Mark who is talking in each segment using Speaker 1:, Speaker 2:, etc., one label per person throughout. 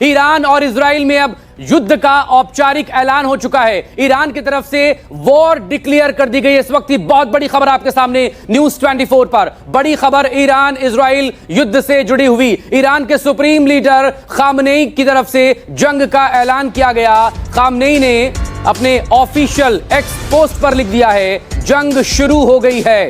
Speaker 1: Iran और Israel में अब युद्ध का औपचारिक ऐलान हो चुका है। ईरान की तरफ से वॉर डिक्लेयर कर दी गई। इस वक्त की बहुत बड़ी खबर आपके सामने न्यूज 24 पर। बड़ी खबर ईरान इजराइल युद्ध से जुड़ी हुई। ईरान के सुप्रीम लीडर खामनेई की तरफ से जंग का ऐलान किया गया। खामनेई ने अपने ऑफिशियल एक्स पोस्ट पर लिख दिया है, जंग शुरू हो गई है।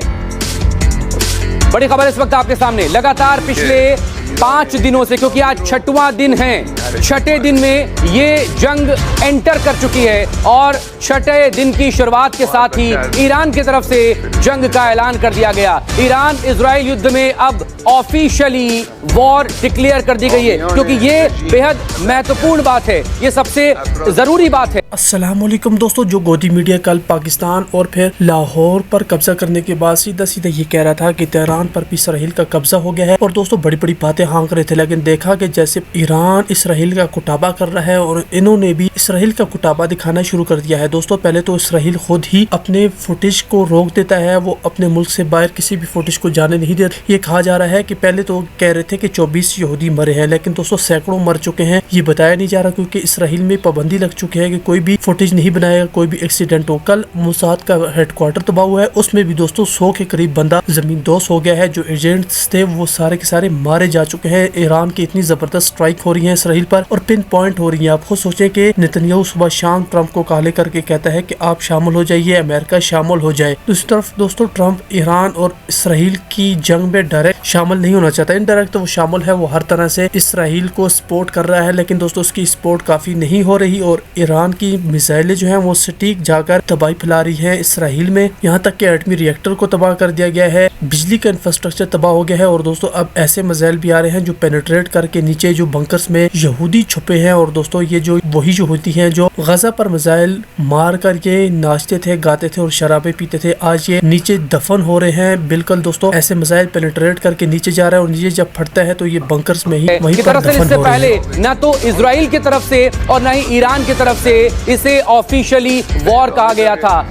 Speaker 1: बड़ी खबर इस वक्त आपके सामने। लगातार पिछले 5 दिनों से, क्योंकि आज 6वां दिन है, 6ठे दिन में ये जंग एंटर कर चुकी है और 6ठे दिन की शुरुआत के साथ ही ईरान की तरफ से जंग का ऐलान कर दिया गया। ईरान इजराइल युद्ध में अब ऑफिशियली वॉर डिक्लेयर कर दी गई है, क्योंकि ये बेहद महत्वपूर्ण बात है, ये सबसे जरूरी बात है।
Speaker 2: अस्सलाम वालेकुम दोस्तों, जो गोदी मीडिया कल पाकिस्तान और फिर लाहौर पर कब्जा करने के बाद सीधा सीधा ये कह रहा था कि तेहरान पर भी इसराइल का कब्जा हो गया है, और दोस्तों बड़ी बड़ी बातें हाँक रहे थे, लेकिन देखा कि जैसे ईरान इसराइल का कुटाबा कर रहा है और इन्होंने भी इसराइल का कुटाबा दिखाना शुरू कर दिया है। दोस्तों पहले तो इसराइल खुद ही अपने फुटेज को रोक देता है, वो अपने मुल्क से बाहर किसी भी फुटेज को जाने नहीं देता। ये कहा जा रहा है कि पहले तो कह रहे थे कि 24 यहूदी मरे हैं, लेकिन दोस्तों सैकड़ों मर चुके हैं। ये बताया नहीं जा रहा, क्योंकि इसराइल में पाबंदी लग चुकी है कि कोई भी फुटेज नहीं बनाएगा, कोई भी एक्सीडेंट हो। कल मोसाद का हेडक्वार्टर तबाह हुआ है, उसमें भी दोस्तों 100 के करीब बंदा जमीन दोष हो गया है। जो एजेंट्स थे वो सारे के सारे मारे जा चुके हैं। ईरान की इतनी जबरदस्त स्ट्राइक हो रही है इसराइल पर और पिन पॉइंट हो रही है। आप खुद सोचें कि नेतन्याहू सुबह शाम ट्रंप को काले करके कहता है कि आप शामिल हो जाइए, अमेरिका शामिल हो जाए। दूसरी तरफ दोस्तों ट्रंप ईरान और इसराइल की जंग में डायरेक्ट शामिल नहीं होना चाहता, इनडायरेक्ट तो वो शामिल है। वो हर तरह से इसराइल को सपोर्ट कर रहा है, लेकिन दोस्तों उसकी सपोर्ट काफी नहीं हो रही और ईरान की मिसाइलें जो हैं वो सटीक जाकर तबाही फैला रही है इसराइल में। यहाँ तक कि एटमी रिएक्टर को तबाह कर दिया गया है, बिजली का इंफ्रास्ट्रक्चर तबाह हो गया है। और दोस्तों अब ऐसे मिसाइल भी आ रहे हैं जो पेनिट्रेट करके नीचे जो बंकर्स में यहूदी छुपे हैं, और दोस्तों ये जो वही यहूदी हैं जो गजा पर मिसाइल मार कर ये नाचते थे, गाते थे और शराबे पीते थे, आज ये नीचे दफन हो रहे हैं। बिल्कुल दोस्तों ऐसे मिसाइल पेनिट्रेट करके नीचे जा रहा है और नीचे जब फटता है तो ये बंकर्स में ही वहीं पर दफन हो रहे हैं।
Speaker 1: पहले ना तो इजराइल की तरफ से और ना ही ईरान की तरफ से इसे ऑफिशियली वॉर कहा गया था।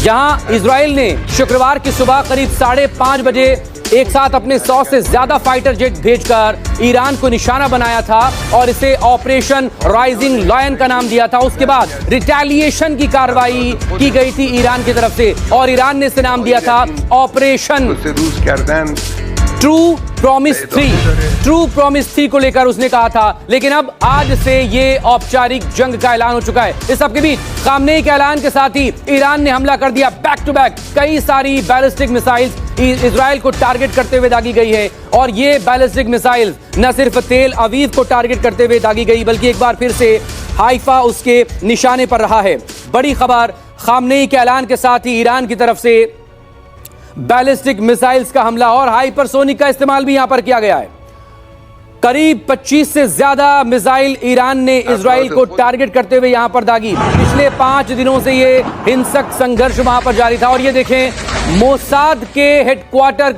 Speaker 1: जहां इजराइल ने शुक्रवार की सुबह करीब 5:30 बजे एक साथ अपने 100 से ज्यादा फाइटर जेट भेजकर ईरान को निशाना बनाया था और इसे ऑपरेशन राइजिंग लायन का नाम दिया था। उसके बाद रिटेलिएशन की कार्रवाई की गई थी ईरान की तरफ से और ईरान ने इसे नाम दिया था ऑपरेशन ट्रू प्रॉमिस 3 को लेकर उसने कहा था। लेकिन अब आज से ये औपचारिक जंग का ऐलान हो चुका है। इस सबके बीच खामनेई के ऐलान के साथ ही ईरान ने हमला कर दिया। बैक टू बैक कई सारी बैलिस्टिक मिसाइल्स इजराइल को टारगेट करते हुए दागी गई है और ये बैलिस्टिक मिसाइल्स न सिर्फ तेल अवीव को टारगेट करते हुए दागी गई, बल्कि एक बार फिर से हाइफा उसके निशाने पर रहा है। बड़ी खबर, खामनेई के ऐलान के साथ ही ईरान की तरफ से बैलिस्टिक मिसाइल्स का हमला और हाइपरसोनिक का इस्तेमाल भी यहां पर किया गया है। करीब 25 से ज्यादा मिसाइल ईरान ने इजराइल को टारगेट करते हुए यहां पर दागी। पिछले 5 दिनों से ये हिंसक संघर्ष वहां पर जारी था और ये देखें मोसाद के हेडक्वार्टर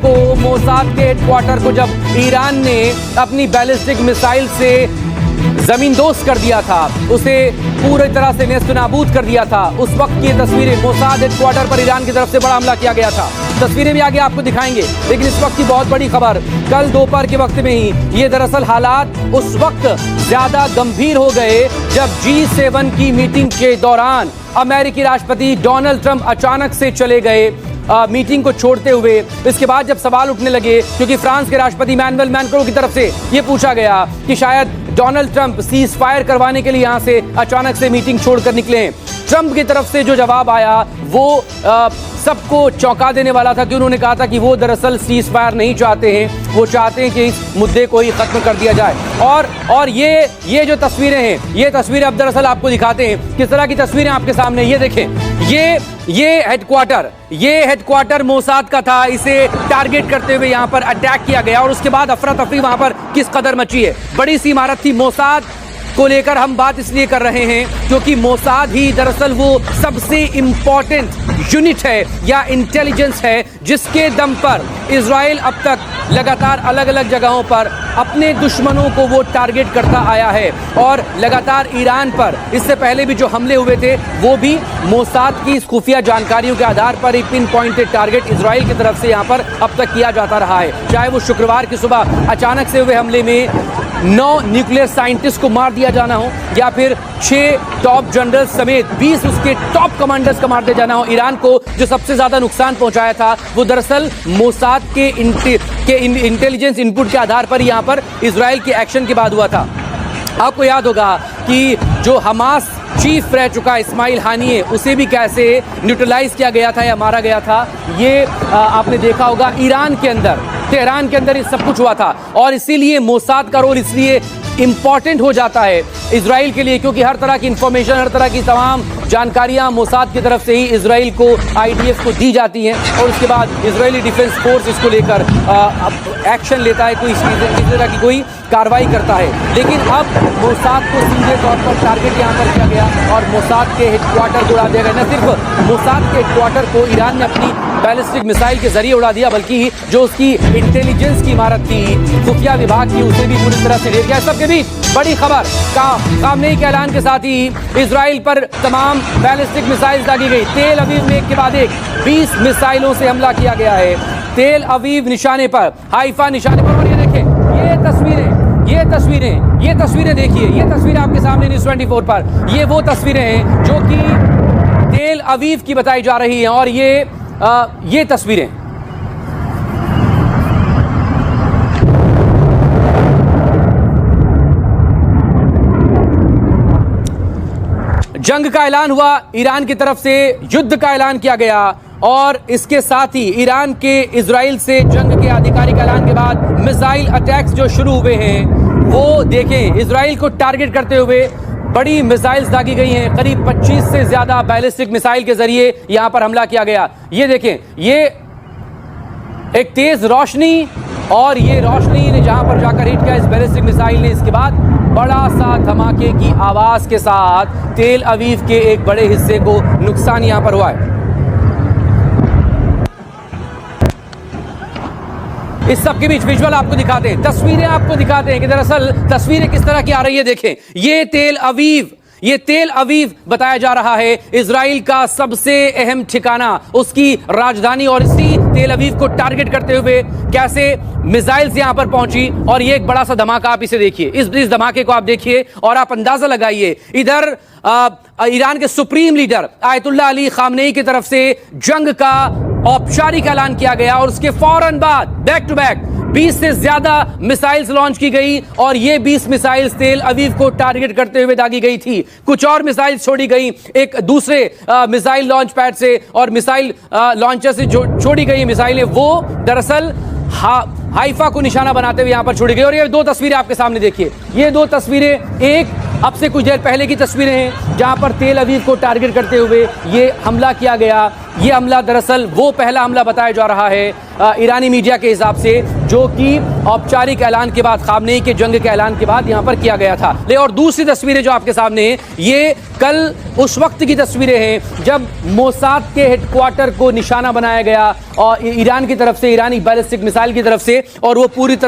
Speaker 1: को जब ईरान ने अपनी बैलिस्टिक मिसाइल से जमींदोज कर दिया था, उसे पूरी तरह से नेस्तनाबूद कर दिया था, उस वक्त की तस्वीरें मोसाद हेडक्वार्टर पर ईरान की तरफ से बड़ा हमला किया गया था। तस्वीरें भी आगे आपको दिखाएंगे। लेकिन इस वक्त की बहुत बड़ी खबर, कल दोपहर के वक्त में ही ये दरअसल हालात उस वक्त ज्यादा गंभीर हो गए जब G7 की मीटिंग के दौरान अमेरिकी राष्ट्रपति डोनाल्ड ट्रंप अचानक से चले गए मीटिंग को छोड़ते हुए। इसके बाद जब सवाल उठने लगे, क्योंकि फ्रांस के राष्ट्रपति इमैनुअल मैक्रों की तरफ से ये पूछा गया कि शायद डोनाल्ड ट्रंप सीज फायर करवाने के लिए यहां से अचानक से मीटिंग छोड़कर निकले हैं। ट्रंप की तरफ से जो जवाब आया वो सबको चौंका देने वाला था कि उन्होंने कहा था कि वो दरअसल सीज फायर नहीं चाहते हैं, वो चाहते हैं कि इस मुद्दे को ही खत्म कर दिया जाए। और ये जो तस्वीरें हैं, ये तस्वीरें अब दरअसल आपको दिखाते हैं किस तरह की तस्वीरें आपके सामने। ये देखें, ये हेडक्वार्टर मोसाद का था, इसे टारगेट करते हुए यहां पर अटैक किया गया और उसके बाद अफरा तफरी वहां पर किस कदर मची है। बड़ी सी इमारत थी। मोसाद को लेकर हम बात इसलिए कर रहे हैं क्योंकि मोसाद ही दरअसल वो सबसे इंपॉर्टेंट यूनिट है या इंटेलिजेंस है जिसके दम पर इजराइल अब तक लगातार अलग अलग जगहों पर अपने दुश्मनों को वो टारगेट करता आया है और लगातार ईरान पर इससे पहले भी जो हमले हुए थे वो भी मोसाद की खुफिया जानकारियों के आधार पर ही पिन पॉइंटेड टारगेट इजराइल की तरफ से यहाँ पर अब तक किया जाता रहा है। चाहे वो शुक्रवार की सुबह अचानक से हुए हमले में 9 न्यूक्लियर साइंटिस्ट को मार दिया जाना हो, या फिर 6 टॉप जनरल समेत 20 उसके टॉप कमांडर्स का मार दिया जाना हो। ईरान को जो सबसे ज्यादा नुकसान पहुंचाया था वो दरअसल मोसाद के इंटेलिजेंस इनपुट के आधार पर यहां पर इजराइल के एक्शन के बाद हुआ था। आपको याद होगा कि जो हमास चीफ रह चुका इस्माइल हानिये, उसे भी कैसे न्यूट्रलाइज किया गया था या मारा गया था, ये आपने देखा होगा। ईरान के अंदर, तेहरान के अंदर ये सब कुछ हुआ था, और इसीलिए मोसाद का रोल इसलिए इंपॉर्टेंट हो जाता है इजराइल के लिए, क्योंकि हर तरह की इंफॉर्मेशन, हर तरह की तमाम जानकारियां मोसाद की तरफ से ही इजराइल को, आईडीएफ को दी जाती हैं, और उसके बाद इजरायली डिफेंस फोर्स इसको लेकर एक्शन लेता है, कोई इस तरह की कोई कार्रवाई करता है। लेकिन अब मोसाद को सीधे तौर पर टारगेट यहाँ पर किया गया और मोसाद के हेडक्वार्टर को उड़ा दिया गया। न सिर्फ मोसाद के हेडक्वार्टर को ईरान ने अपनी बैलिस्टिक मिसाइल के जरिए उड़ा दिया, बल्कि जो उसकी इंटेलिजेंस की इमारत थी, खुफिया विभाग की, उसे भी पूरी तरह से ढेर किया। सबके बीच बड़ी खबर, खामनेई के ऐलान के साथ ही इजराइल पर तमाम बैलिस्टिक मिसाइल दागी गई। तेल अवीव में एक के बाद एक 20 मिसाइलों से हमला किया गया है। तेल अवीव निशाने पर, हाइफा निशाने पर। और ये देखें, ये तस्वीरें देखिए, ये तस्वीरें आपके सामने न्यूज़ 24 पर, ये वो तस्वीरें हैं जो कि तेल अवीव की बताई जा रही हैं। और ये तस्वीरें जंग का ऐलान हुआ, ईरान की तरफ से युद्ध का ऐलान किया गया, और इसके साथ ही ईरान के इजराइल से जंग के आधिकारिक ऐलान के बाद मिसाइल अटैक्स जो शुरू हुए हैं, वो देखें, इजराइल को टारगेट करते हुए बड़ी मिसाइल्स दागी गई हैं। करीब 25 से ज्यादा बैलिस्टिक मिसाइल के जरिए यहां पर हमला किया गया। ये देखें, ये एक तेज रोशनी, और ये रोशनी ने जहां पर जाकर हिट किया इस बैलिस्टिक मिसाइल ने, इसके बाद बड़ा सा धमाके की आवाज के साथ तेल अवीव के एक बड़े हिस्से को नुकसान यहां पर हुआ है। इस सब के बीच विजुअल आपको दिखाते हैं, तस्वीरें आपको दिखाते हैं कि दरअसल तस्वीरें किस तरह की आ रही है। देखें, ये तेल अवीव बताया जा रहा है इजराइल का सबसे अहम ठिकाना, उसकी राजधानी, और इसी तेल अवीव को टारगेट करते हुए कैसे मिसाइल्स यहां पर पहुंची। और ये एक बड़ा सा धमाका, आप इसे देखिए, इस धमाके को आप देखिए और आप अंदाजा लगाइए। इधर ईरान के supreme leader Ayatollah Ali Khamenei की तरफ से जंग का औपचारिक ऐलान किया गया, और उसके फौरन बाद बैक टू बैक 20 से ज्यादा मिसाइल्स लॉन्च की गई, और ये 20 मिसाइल्स तेल अवीव को टारगेट करते हुए दागी गई थी। कुछ और मिसाइल्स छोड़ी गई एक दूसरे मिसाइल लॉन्च पैड से, और मिसाइल लॉन्चर से जो छोड़ी गई मिसाइलें वो दरअसल हाइफा को निशाना बनाते हुए यहां पर छोड़ी गई। और ये दो तस्वीरें आपके सामने देखिए, ये दो तस्वीरें एक अब से कुछ देर पहले की तस्वीरें हैं जहां पर तेल अवीव को टारगेट करते हुए ये हमला किया गया। ये हमला दरअसल वो पहला हमला बताया जा रहा है ईरानी मीडिया के हिसाब से, जो कि औपचारिक ऐलान के बाद, खामनेई के जंग के ऐलान के बाद यहां पर किया गया था। और दूसरी तस्वीरें जो आपके सामने हैं, ये कल उस वक्त की तस्वीरें हैं जब मोसाद के हेडक्वार्टर को निशाना बनाया गया और ईरान की तरफ से, ईरानी बैलिस्टिक मिसाइल की तरफ से, और वो पूरी तरह